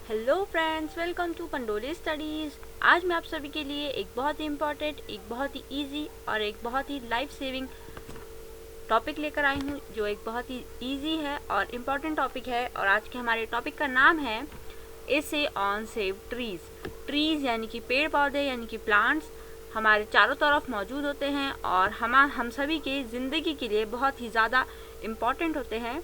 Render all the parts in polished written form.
Hello friends, welcome to Pandoli studies. आज मैं आप सभी के लिए एक बहुत ही इम्पॉर्टेंट, एक बहुत ही इजी और एक बहुत ही लाइफ सेविंग टॉपिक लेकर आई हूँ, जो एक बहुत ही इजी है और इम्पॉर्टेंट टॉपिक है। और आज के हमारे टॉपिक का नाम है essay on save trees. Trees यानी कि पेड़ पौधे यानी कि प्लांट्स हमारे चारों तरफ मौजूद होते हैं और हम सभी के ज़िंदगी के लिए बहुत ही ज़्यादा इम्पॉर्टेंट होते हैं।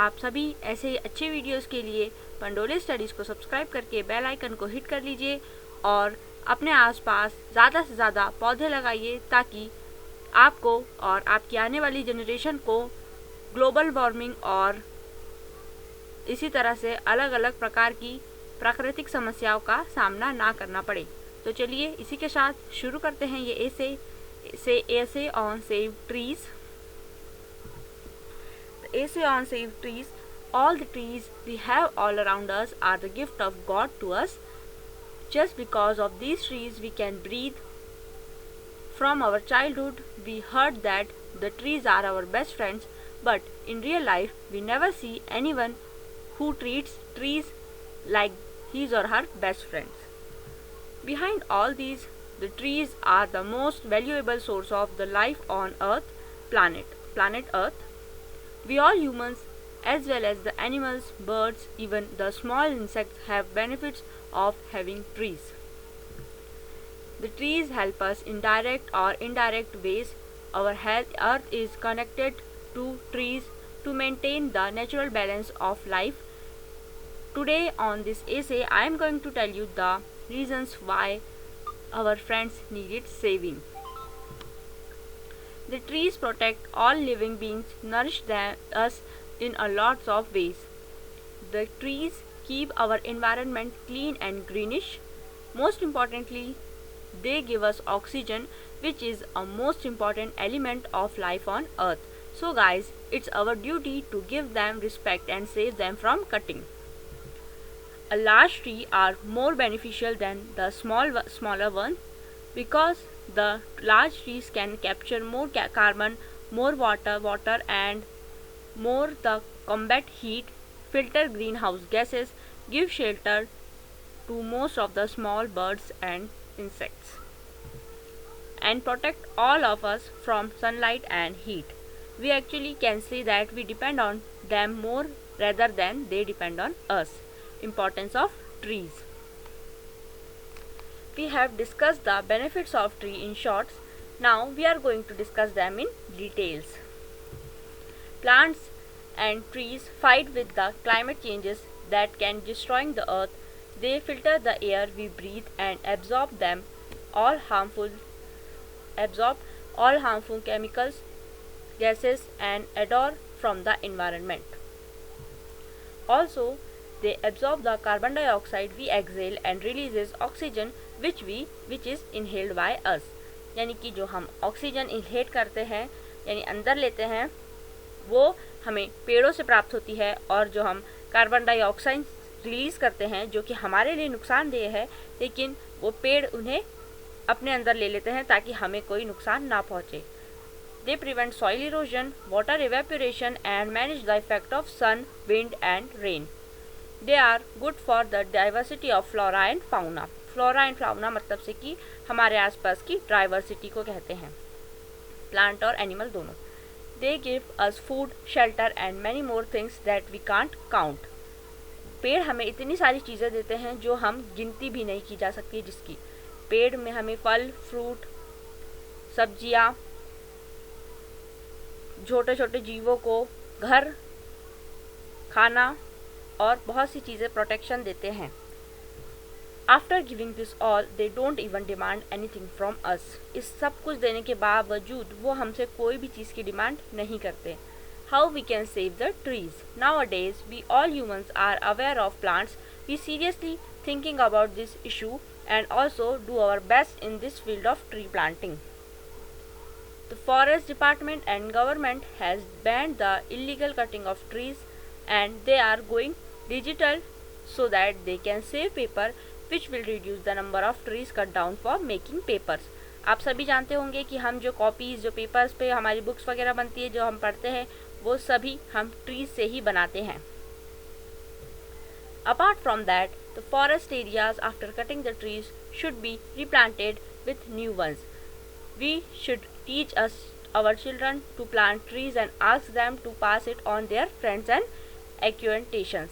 आप सभी ऐसे ही अच्छे वीडियोस के लिए पंडोली स्टडीज़ को सब्सक्राइब करके बेल आइकन को हिट कर लीजिए और अपने आसपास ज़्यादा से ज़्यादा पौधे लगाइए, ताकि आपको और आपकी आने वाली जनरेशन को ग्लोबल वार्मिंग और इसी तरह से अलग अलग प्रकार की प्राकृतिक समस्याओं का सामना ना करना पड़े। तो चलिए इसी के साथ शुरू करते हैं ये essay on save trees. Essay on save trees. All the trees we have all around us are the gift of God to us. Just because of these trees we can breathe. From our childhood we heard that the trees are our best friends, but in real life we never see anyone who treats trees like his or her best friends. Behind all these, the trees are the most valuable source of the life on Earth, planet Earth. We all humans, as well as the animals, birds, even the small insects have benefits of having trees. The trees help us in direct or indirect ways. Our Earth is connected to trees to maintain the natural balance of life. Today on this essay, I am going to tell you the reasons why our friends needed saving. The trees protect all living beings, nourish us in a lots of ways. The trees keep our environment clean and greenish. Most importantly, they give us oxygen, which is a most important element of life on Earth. So guys, it's our duty to give them respect and save them from cutting. A large tree are more beneficial than the smaller ones, because the large trees can capture more carbon, more water and more the combat heat, filter greenhouse gases, give shelter to most of the small birds and insects, and protect all of us from sunlight and heat. We actually can say that we depend on them more rather than they depend on us. Importance of trees. We have discussed the benefits of tree in shorts. Now we are going to discuss them in details. Plants and trees fight with the climate changes that can destroy the earth. They filter the air we breathe and absorb all harmful chemicals, gases and odor from the environment. Also, they absorb the carbon dioxide we exhale and releases oxygen which is inhaled by us. यानी कि जो हम oxygen inhale करते हैं यानी अंदर लेते हैं, वो हमें पेड़ों से प्राप्त होती है, और जो हम कार्बन डाइऑक्साइड रिलीज़ करते हैं जो कि हमारे लिए नुकसानदेह है, लेकिन वो पेड़ उन्हें अपने अंदर ले लेते हैं ताकि हमें कोई नुकसान ना पहुँचे. They prevent soil erosion, water evaporation and manage the effect of sun, wind and rain. They are good for the diversity of flora and fauna. Flora and fauna मतलब से कि हमारे आसपास की डाइवर्सिटी को कहते हैं, प्लांट और एनिमल दोनों. They give us food, shelter and many more things that we can't count. पेड़ हमें इतनी सारी चीज़ें देते हैं जो हम गिनती भी नहीं की जा सकती, जिसकी पेड़ में हमें फल, फ्रूट, सब्जियाँ, छोटे छोटे जीवों को घर, खाना और बहुत सी चीज़ें प्रोटेक्शन देते हैं. After giving this all, they don't even demand anything from us. इस सब कुछ देने के बावजूद वो हमसे कोई भी चीज़ की डिमांड नहीं करते. How we can save the trees? Nowadays, we all humans are aware of plants. We seriously thinking about this issue and also do our best in this field of tree planting. The Forest Department and government has banned the illegal cutting of trees, and they are going digital so that they can save paper, which will reduce the number of trees cut down for making papers. आप सभी जानते होंगे कि हम जो copies, जो papers पे हमारी बुक्स वगैरह बनती है, जो हम पढ़ते हैं, वो सभी हम ट्रीज से ही बनाते हैं. Apart from that, the forest areas after cutting the trees should be replanted with new ones. We should teach our children to plant trees and ask them to pass it on their friends and acquaintances.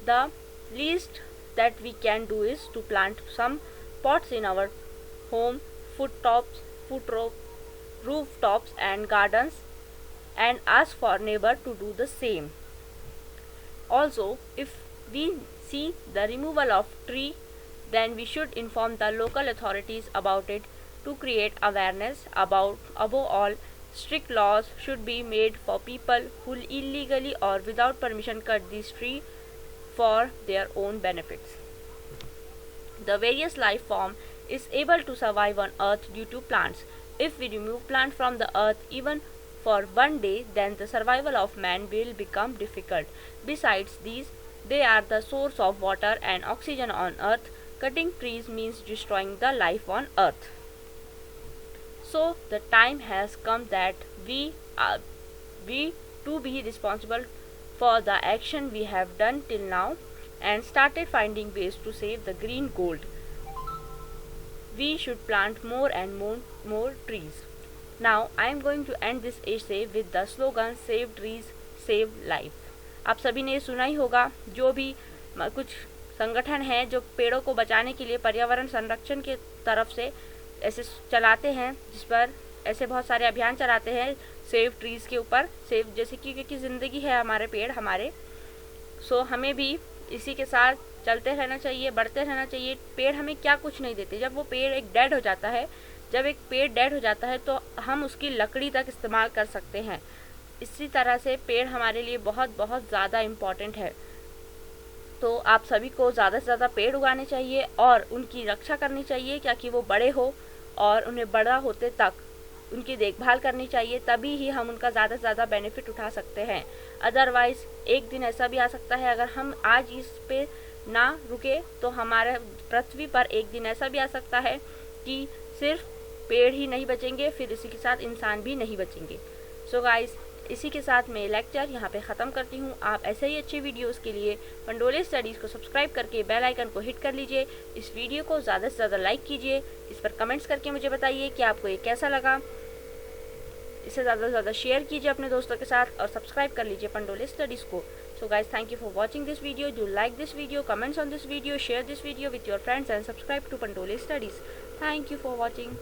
The least that we can do is to plant some pots in our home, rooftops and gardens, and ask for neighbor to do the same. Also, if we see the removal of tree, then we should inform the local authorities about it to create awareness about. Above all, strict laws should be made for people who illegally or without permission cut these trees for their own benefits. The various life form is able to survive on earth due to plants. If we remove plant from the earth even for one day, then the survival of man will become difficult. Besides these, they are the source of water and oxygen on earth. Cutting trees means destroying the life on earth. So the time has come that we to be responsible for the action we have done till now and started finding ways to save the green gold. We should plant more and more trees. Now I am going to end this essay with the slogan Save Trees, Save Life. आप सभी ने सुना ही होगा, जो भी कुछ संगठन हैं जो पेड़ों को बचाने के लिए पर्यावरण संरक्षण के तरफ से ऐसे चलाते हैं, जिस पर ऐसे बहुत सारे अभियान चलाते हैं सेव ट्रीज़ के ऊपर, सेव जैसे कि क्योंकि ज़िंदगी है हमारे पेड़ हमारे, सो हमें भी इसी के साथ चलते रहना चाहिए, बढ़ते रहना चाहिए। पेड़ हमें क्या कुछ नहीं देते, जब वो पेड़ एक डेड हो जाता है, जब एक पेड़ डेड हो जाता है तो हम उसकी लकड़ी तक इस्तेमाल कर सकते हैं। इसी तरह से पेड़ हमारे लिए बहुत बहुत ज़्यादा इम्पॉर्टेंट है। तो आप सभी को ज़्यादा से ज़्यादा पेड़ उगाने चाहिए और उनकी रक्षा करनी चाहिए, ताकि वो बड़े हो और उन्हें बड़ा होते तक उनकी देखभाल करनी चाहिए, तभी ही हम उनका ज़्यादा से ज़्यादा बेनिफिट उठा सकते हैं। अदरवाइज़ एक दिन ऐसा भी आ सकता है, अगर हम आज इस पे ना रुके तो हमारे पृथ्वी पर एक दिन ऐसा भी आ सकता है कि सिर्फ पेड़ ही नहीं बचेंगे, फिर इसी के साथ इंसान भी नहीं बचेंगे। सो गाइस, इसी के साथ मैं लेक्चर यहाँ पे ख़त्म करती हूँ। आप ऐसे ही अच्छे वीडियोस के लिए पंडोले स्टडीज़ को सब्सक्राइब करके बेल आइकन को हिट कर लीजिए। इस वीडियो को ज़्यादा से ज़्यादा लाइक कीजिए, इस पर कमेंट्स करके मुझे बताइए कि आपको ये कैसा लगा। इसे ज़्यादा से ज़्यादा शेयर कीजिए अपने दोस्तों के साथ और सब्सक्राइब कर लीजिए पंडोले स्टडीज़ को। So guys, thank you for watching this video. Do like this video, comments on this video, share this video with your friends and subscribe to Pandole Studies. Thank you for watching.